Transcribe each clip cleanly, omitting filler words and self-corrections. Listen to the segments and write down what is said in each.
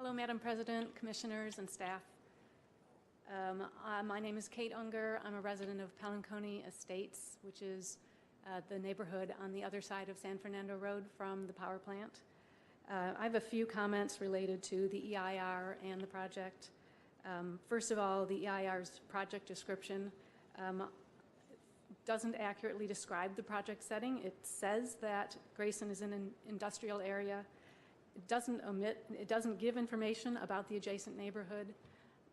Hello, Madam President, Commissioners, and staff. My name is Kate Unger. I'm a resident of Pelanconi Estates, which is the neighborhood on the other side of San Fernando Road from the power plant. I have a few comments related to the EIR and the project. First of all, the EIR's project description doesn't accurately describe the project setting. It says that Grayson is in an industrial area. It doesn't give information about the adjacent neighborhood.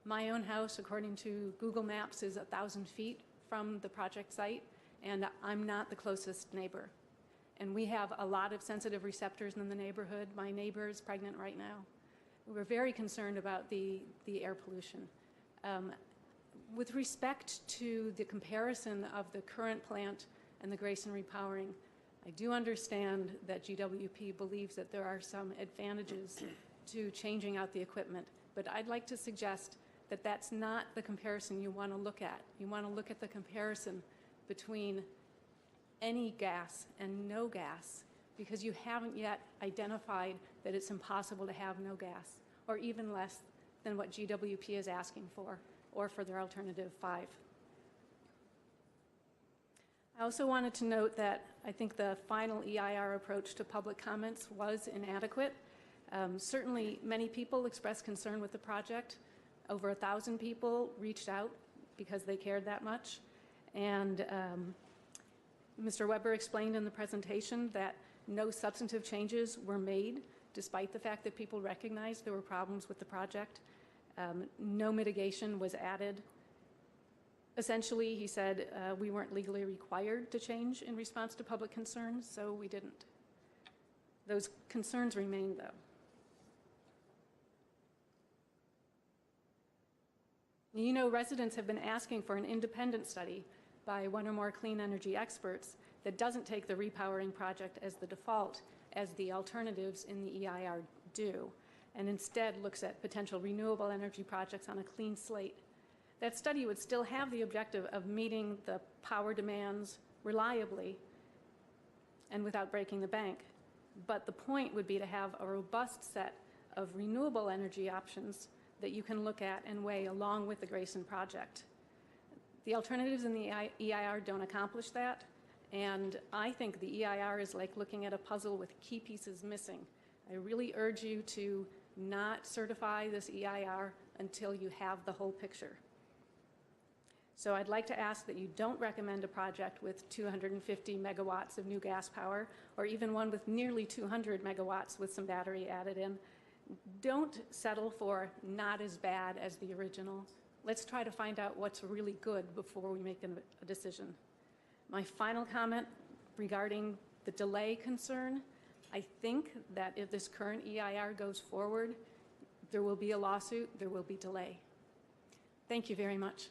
My own house, according to Google Maps, is 1,000 feet from the project site, and I'm not the closest neighbor. And we have a lot of sensitive receptors in the neighborhood. My neighbor is pregnant right now. We're very concerned about the air pollution. With respect to the comparison of the current plant and the Grayson repowering, I do understand that GWP believes that there are some advantages to changing out the equipment, but I'd like to suggest that that's not the comparison you want to look at. You want to look at the comparison between any gas and no gas, because you haven't yet identified that it's impossible to have no gas, or even less than what GWP is asking for, or for their alternative 5. I also wanted to note that I think the final EIR approach to public comments was inadequate. Certainly, many people expressed concern with the project. Over 1,000 people reached out because they cared that much. And Mr. Weber explained in the presentation that no substantive changes were made, despite the fact that people recognized there were problems with the project. No mitigation was added. Essentially, he said we weren't legally required to change in response to public concerns, so we didn't. Those concerns remain, though. You know, residents have been asking for an independent study by one or more clean energy experts that doesn't take the repowering project as the default, as the alternatives in the EIR do, and instead looks at potential renewable energy projects on a clean slate. That study would still have the objective of meeting the power demands reliably and without breaking the bank. But the point would be to have a robust set of renewable energy options that you can look at and weigh along with the Grayson project. The alternatives in the EIR don't accomplish that, and I think the EIR is like looking at a puzzle with key pieces missing. I really urge you to not certify this EIR until you have the whole picture. So I'd like to ask that you don't recommend a project with 250 megawatts of new gas power, or even one with nearly 200 megawatts with some battery added in. Don't settle for not as bad as the original. Let's try to find out what's really good before we make a decision. My final comment regarding the delay concern, I think that if this current EIR goes forward, there will be a lawsuit, there will be delay. Thank you very much.